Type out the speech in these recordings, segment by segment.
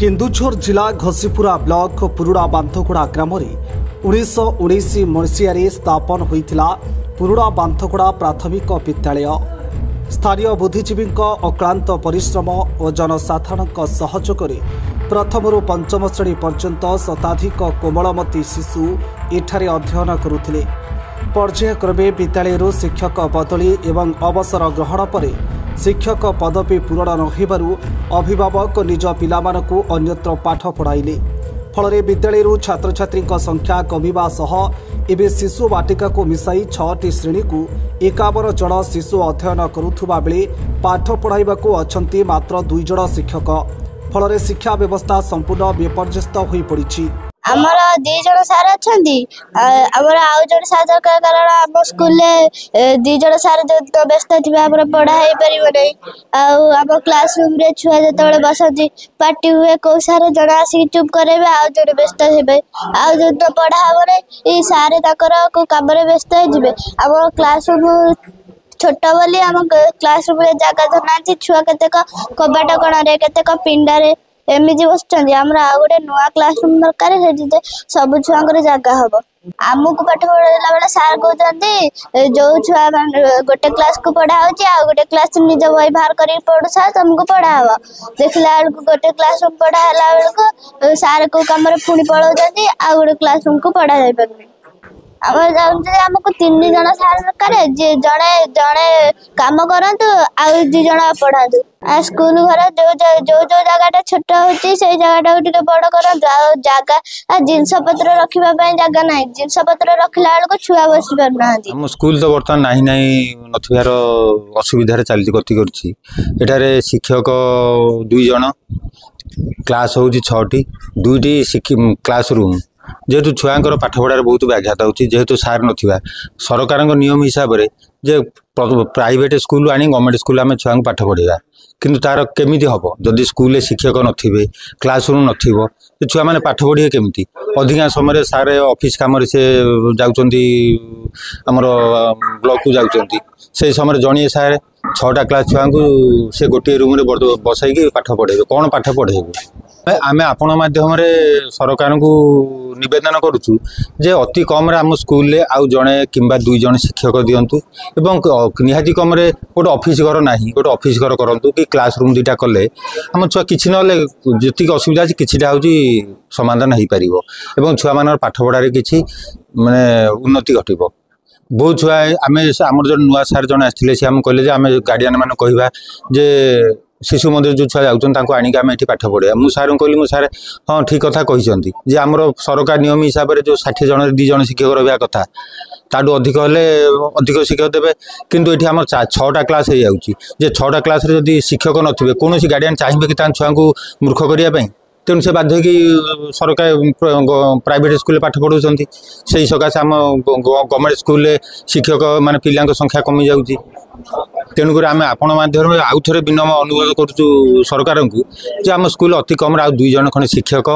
केन्दुझर जिला घसीपुरा ब्लॉक पुरुड़ा बांधगुड़ा ग्राम 1919 मसीह स्थापन होता पुरुड़ा बांधगुड़ा प्राथमिक विद्यालय स्थानीय बुद्धिजीवी अक्लांत परिश्रम और जनसाधारण सहयोग प्रथम पंचम श्रेणी पर्यंत शताधिक कोमलमती शिशु एठारे अध्ययन करुथिले। पर्यायक्रमे विद्यालय शिक्षक बदली एवं अवसर ग्रहण पर शिक्षक पदवी पूरण नहिबारु अभिभावक निज पिलामानकु अन्यत्र पाठ पढ़ाइले। फल विद्यालय छात्र छात्री संख्या कमिबा सह एबे शिशु बाटिका को मिसाई 6टी श्रेणी को 51 जन शिशु अध्ययन करुथुबा बेले पाठ पढ़ाइबाकु अछंती मात्र 2 जन शिक्षक। फल शिक्षा व्यवस्था संपूर्ण विपर्यस्त होई पड़िछि। आमर 2 जन सार अच्छा आमर आउ जन सार दरकार कारण आम स्कूल 2 जन सार जो व्यस्त थे आम पढ़ाई पार आम क्लास रूम रे छुआ जो बसती पार्टी हुए कौ सार जन आसिक चुप करे आउ जन व्यस्त हे आउ जो पढ़ा हे सारे को कम व्यस्त हो आम क्लास रूम छोट बोली आम क्लास रूम जगह धरना छुआ केतेक कबाट कण केतेक पिंडारे एमती बस गोटे नुआ क्लासरूम दरकार सब छुआ जगह हम आमको पाठ पढ़ाला बेले सार कहते जो छुआ गोटे क्लास को पढ़ा गोटे क्लास निज बही बाहर कर पढ़ू सार तुमको पढ़ा हम देखला बेलू गोटे क्लासरूम पढ़ाला बेलू सार को कम पुणी पढ़ाऊँ आ गोटे क्लासरूम को पढ़ा जाई पारे आमको 3 जन सार दरकार जड़े जड़े कम करतु आउ 2 जन पढ़ातु स्कूल घर जो जो जो जगह छोट होती से जगह बड़ कर जगह जिनस पत्र रखापी जगह ना जिनस पत्र रखला बेलू छुआ बसी पार स्कूल तो बर्तमान ना नथार असुविधार चलती गति कर शिक्षक 2 जन क्लास हूँ 6टी 2टी क्लास रूम जेहेतु छुआंकर पाठ पढ़ार बहुत व्याघात होची जेहेतु सार नथिबा सरकार नियम हिसाब से प्राइवेट स्कूल आनी गवर्नमेंट स्कूल आम छुआ पाठ पढ़ा किंतु तार केमिति हबो जदि स्कूल शिक्षक नथिबे क्लास रूम नथिबो छुआ माने पाठ पढ़िए केमिति अधिकांश समय सार ऑफिस काम से जाउचंती हमर ब्लॉक को जाउचंती से समय जणिए सार 6टा क्लास छुआ को से गोटे रूम रे बसाई पाठ पढ़ेबे कौन पाठ पढ़ेबे आम आपण माध्यम सरकार को निवेदन करुचु जे अति कम आम स्कूल आउ जड़े कि 2 जन शिक्षक दिंतु एवं निहाती कम गोटे ऑफिस घर ना गोटे ऑफिस घर करूँ कि क्लास रूम 2टा कले आम छुआ कि जी असुविधा अच्छी किटा हूँ समाधान हो पार छुआ मान पाठ पढ़ार कि माने उन्नति घटब बहुत छुआ आम जो नुआ सार जन आसते सी आम कहले आम गार्डियन मान कह जे शिशु मंदिर जो छुआ जाऊँ आणिक आम ये पाठ पढ़ा मुझे सार कहली मु सार हाँ ठीक कथा कहते जे आमर सरकार नियम हिसाब से जो 60 जन 2 जन शिक्षक रहा कथा ताठू अधिक हेले अधिक शिक्षक देवे किंतु ये आम 6टा क्लास हो जाए 6टा क्लास जदि शिक्षक नथिबे कौन गार्डियन चाहिए कि छुआ को मूर्ख करने तेणु से बाध्य कि सरकार प्राइवेट स्कूल पाठ पढ़ाऊँ से सकाशे आम गवर्नमेंट स्कूल शिक्षक मान पिला संख्या कमी जाऊँगी तेणुक आम आपण माध्यम आउ थे विनम अनुरोध करुचु सरकार को आम स्कूल अति कम आउ 2 जन खंडे शिक्षक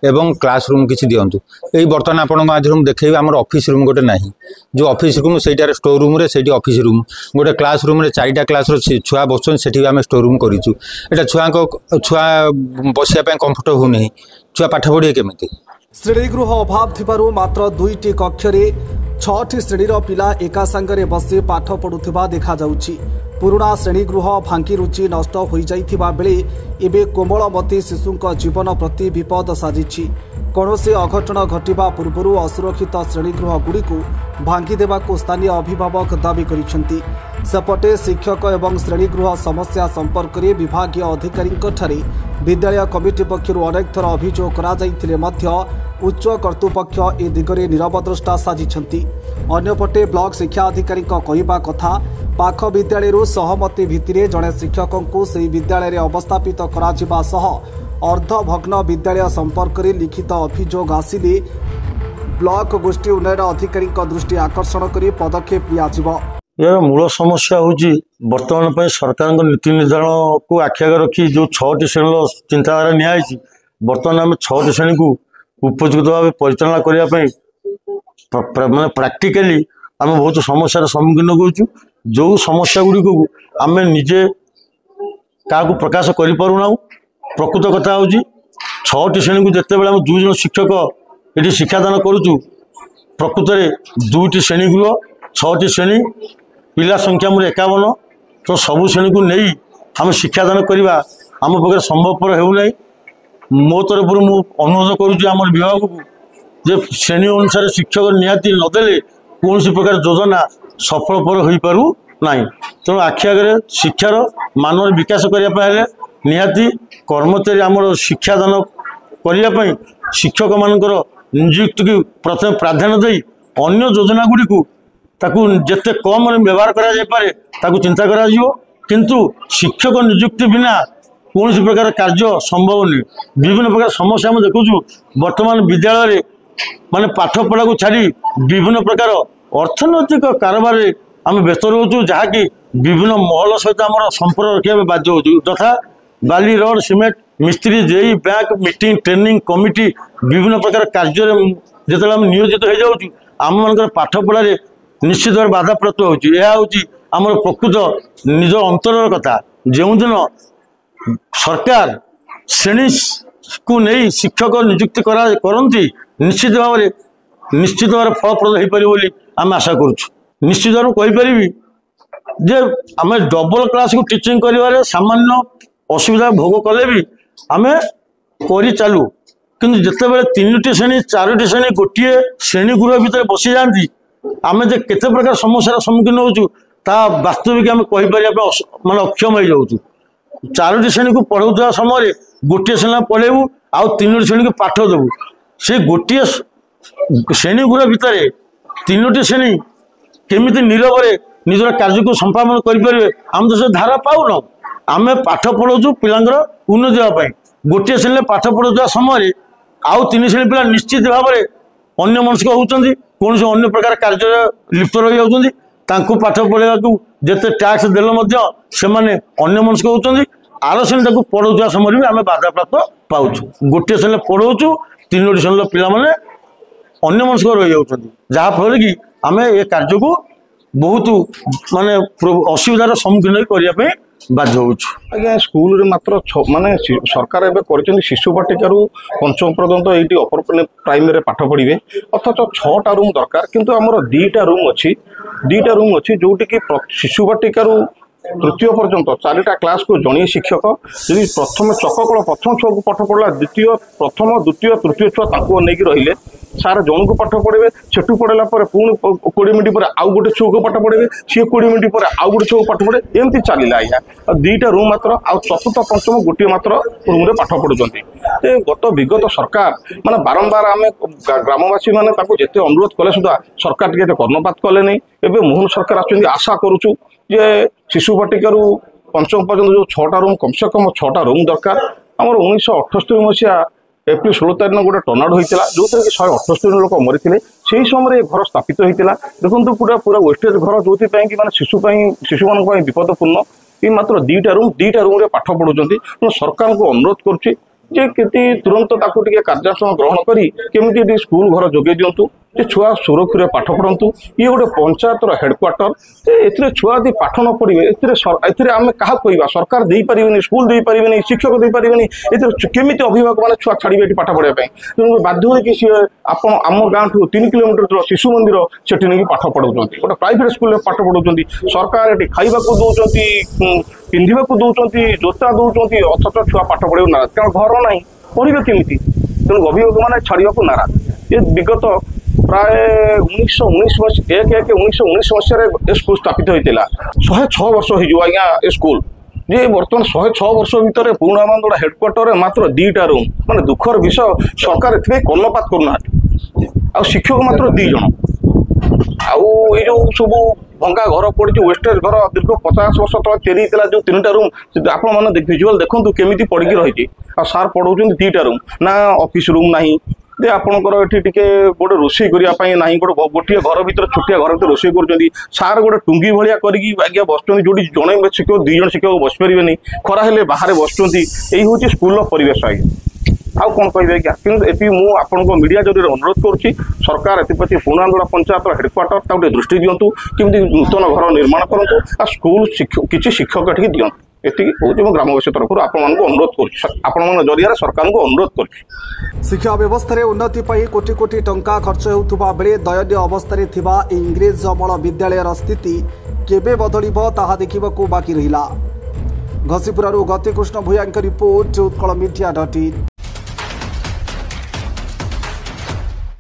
एवं क्लास रूम किसी दिंतु यही बर्तमान आपण माध्यम देखिए आम ऑफिस रूम गोटे ना जो ऑफिस रूम से स्टोर रूम रे से ऑफिस रूम गोटे क्लास रूम रे 4टा क्लास छुआ बसन से आम स्टोर रूम करूँ एटा छुआ बसिया कंफर्ट हो नहीं छुआ पाठ पढ़िए केमिति श्रेणीगृह अभाव थिबारु मात्र 2टी कक्षरे 6टी श्रेणीर पिला एका संगरे बसी पाठ पढ़ुथिबा देखा जाउछि। पुराणा श्रेणीगृह भांगी रुचि नष्ट हो जाइथिबा बेले एबे कोमलमती शिशुंक जीवन प्रति विपद साजिछि। कौनसी अघटन घटिबा पूर्वरु असुरक्षित श्रेणीगृह गुड़िकु भांगी देबाकु स्थानीय अभिभावक दाबी करिसेंति। सेपटे शिक्षक एवं श्रेणीगृह समस्या संपर्क में विभागीय अधिकारी विद्यालय कमिटी पक्षर अनेक थर अभियोग करा जाइथिले मध्य उच्च कर्तृपक्ष ए दिगरे निरवद्रष्टा साजिछंती। अन्यपटे ब्लॉक शिक्षा अधिकारी कहवा कथा पाख विद्यालय सहमति भित्तिरे जड़े शिक्षक को सही विद्यालय अवस्थापित करा सह अर्धभग्न विद्यालय संपर्क में लिखित अभियोग आसिले ब्लॉक गोष्ठी उन्नयन अधिकारी दृष्टि आकर्षण कर पदक्षेप लिया। यार मूल समस्या हूँ बर्तमान सरकार नीति निर्धारण को आखि आगे रखी जो 6टी श्रेणी चिंताधारा नियाई बर्तमान आम 6टी श्रेणी को उपयुक्त भाव परिचालना करने माने प्राक्टिकली आम बहुत समस्यार सम्मुखीन करूँ जो समस्या गुड़िक आम निजे क्या प्रकाश कर पारना प्रकृत कथा हूँ 6टी श्रेणी को जितेबाला आम 2 जन शिक्षक ये शिक्षादान करुचु प्रकृत में 2टी श्रेणी गृह 6टी श्रेणी पिला संख्या मोर 51 तो सबू श्रेणी को नहीं आम शिक्षादान करवा आम पाखे संभवपर होना मो तरफ मु अनुरोध करुच्ची आम विभाग को जे श्रेणी अनुसार शिक्षक निहाती नदेले कौन प्रकार योजना सफलपर हो पारू ना तेणु आखि आगे शिक्षार मान विकास करने निहाती कर्मचारी आमर शिक्षादान करने शिक्षक मानकर नियुक्ति की प्रथम प्राधान्य दे अन्य योजना गुड़ी को जिते कम व्यवहार कर चिंता करा किंतु शिक्षक नियुक्ति बिना कौन प्रकार कार्य संभव नहीं। विभिन्न प्रकार समस्या हम देखु वर्तमान विद्यालय माने पाठ पढ़ा को छाड़ी विभिन्न प्रकार अर्थनैतिक कारोबार आम व्यस्त रोचु जहाँकि विभिन्न महल सहित आम संपर्क रखा बाध्य हो तथा बाली रोड सीमेंट मिस्त्री JE bank meeting training committee विभिन्न प्रकार कार्य जो आम नियोजित हो जाऊँ आम मान पाठ पढ़ारे निश्चित भाव बाधा प्राप्त होमर प्रकृत निज अंतर कथा जो दिन सरकार श्रेणी को नहीं शिक्षक नियुक्ति करती निश्चित भाव फलप्रद हो पार आम आशा करुँ। निश्चित भाव कहीपरि जे आम डबल क्लास को टीचिंग कर सामान्य असुविधा भोग कले भी आम कर चलू कि जिते बड़े 3टी श्रेणी 4टी श्रेणी गोटे श्रेणी गृह भितर बसी जाती आम जे केते प्रकार समस्या सम्मुखीन होचु ता वास्तविक आम कहीपर माने अक्षम हो जाऊँ। 4टी श्रेणी को पढ़ाऊा समय गोटे श्रेणी पढ़ेबू आउ 3टी श्रेणी को पाठ देवु से गोटे श्रेणी गृह भितर 3टी श्रेणी केमिति नीरव निजर कार्य को संपादन करें आम तो से धारा पाऊन आम पाठ पढ़ाऊँ पिलांर उन्नति होगापी गोटे श्रेणी पाठ पढ़ाऊा समय आउ 3 श्रेणी पिला निश्चित भाव में अन्य मनस्क होती कौन से अन्य प्रकार कार्य लिप्त रही जाती पाठ पढ़ाया जिते टैक्स देले से अन्य मनस्क होती आर श्रेणी पढ़ाऊा समय भी आम बाधा प्राप्त पाऊँ गोटे श्रेणी पढ़ाऊँ 3टी श्रेणी पिला अन्य मनस्क रही जाती जहाँफल कि आम ये कार्य को बहुत माने असुविधार सम्मुखीन करने बाध्य हो। आज्ञा स्कूल रे मात्र माने सरकार एबे कर शिशु बाटिकार 5म पर्यंत ये अपर प्राइमरी पाठ पढ़े अर्थात 6टा रूम दरकार किंतु आमर 2टा रूम अच्छी जोटि कि शिशु बाटिकार तृतीय पर्यंत 4टा क्लास को जड़े शिक्षक यदि प्रथम चककल प्रथम छुआ को पाठ पढ़ला द्वितीय प्रथम द्वितीय तृतीय छुआ नहीं रहिले सार जन को पाठ पढ़े सेठू पढ़ला पुणी 20 मिनट पर आउ गोटे छुआ को पाठ पढ़े सी 20 मिनट पर आउ गोटे छुआ को पाठ पढ़े एमती चलला आज्ञा 2टा रूम मात्र आ चतुर्थ पंचम गोटे मात्र रूम पाठ पढ़ुंट गत विगत सरकार माने बारंबार आम ग्रामवासी मैंने जिते अनुरोध कले सुधा सरकार टे कर्णपात कले नहीं एवं मोहन सरकार आशा करुचु जे शिशु बाटिकार 5म पर्यंत जो 6टा रूम कम से कम 6टा रूम दरकार आमर 1978 मसीहा एप्रिल 16 तारीख गोटे टर्नाडो होता जो कि 178 लोक मरी से समय घर स्थापित होता देखो पूरा वेस्टेज घर जो कि माने शिशु मान विपदपूर्ण ये मात्र 2टा रूम पाठ पढ़ुं सरकार को अनुरोध करुच्ची तुरंत कार्यानुष्ठान ग्रहण करी स्कूल घर जोगे दिंतु छुआ सुरक्षित पाठ पढ़ु ये गोटे पंचायतर हेडक्वार्टर ए छुआ यदि पाठ न पढ़े आम क्या कहवा सरकार दे पारे स्कूल दे पारे शिक्षक दे पारे केमी अभिभावक मैंने छुआ छाड़े पाठ पढ़ाई तेणु बाध्य कि सी आप आम गाँव ठूँ 3 किलोमीटर शिशु मंदिर से नहीं पाठ पढ़ाऊँ गोटे प्राइवेट स्कूल पाठ पढ़ाऊँ सरकार ये खाइबा दौरान पिंधा दौरान जोता दौरान अथच छुआ पाठ पढ़े नाराज कारण घर ना पढ़े केमी तेणु अभिभावक मैंने छाड़ा नाराज ये विगत प्राय 1919 मसीह स्कूल स्थापित होता 106 वर्ष हो आज्ञा स्कूल जे बर्तमान 106 वर्ष भितर पुराणा बांदोड़ा हेडक्वार्टर मात्र 2टा रूम माने दुखर विषय सरकार ए कर्णपात करना आ शिक्षक मात्र 2 जन आउ ये जो सब भंगा घर पड़ी वेस्टेज घर दीर्घ 50 वर्ष तक तैयारी जो 3टा रूम आपण भिजुआल देखो केमी पड़ी रही सार पढ़ाऊँ 2टा रूम ना ऑफिस रूम नहीं दे आपणकर ये गोटे रोषे करने ना गोटे घर भर छोटिया घर भर रोषे कर सार गोटे टुंगी भाया करज्ञा बस जो जड़े शिक्षक 2 जन शिक्षक बस पारे खरा हेले बाहर बस यही हूँ स्कूल परिवेश आज्ञा आउ कौन कहे आज्ञा कि मुझे मीडिया जरिए अनुरोध करुच्ची सरकार एप्रति पुनांदोड़ा पंचायत हेडक्वार्टर गोटे दृष्टि दिंतु केमी नूतन घर निर्माण करूँ आ स्कूल किसी शिक्षक ये दिंतु। ଏତିକି କହୁଛି ମୁଁ ଗ୍ରାମବାସୀ ତରଫରୁ ଆପଣମାନଙ୍କୁ ଅନୁରୋଧ କରୁଛି ଆପଣମାନଙ୍କ ଜରିଆରେ ସରକାରଙ୍କୁ ଅନୁରୋଧ କରୁଛି। ଶିକ୍ଷା ବ୍ୟବସ୍ଥାରେ ଉନ୍ନତି ପାଇଁ କୋଟି କୋଟି ଟଙ୍କା ଖର୍ଚ୍ଚ ହେଉଥିବା ବେଳେ ଦୟନୀୟ ଅବସ୍ଥାରେ ଥିବା ଏହି ଇଂରେଜ ଅମଳ ବିଦ୍ୟାଳୟର ସ୍ଥିତି କେବେ ବଦଳିବ ତାହା ଦେଖିବାକୁ ବାକି ରହିଲା। ଘସିପୁରରୁ ଗତିକୃଷ୍ଣ ଭୂୟାଙ୍କ ରିପୋର୍ଟ, ଉତ୍କଳ ମିଡିଆ.in।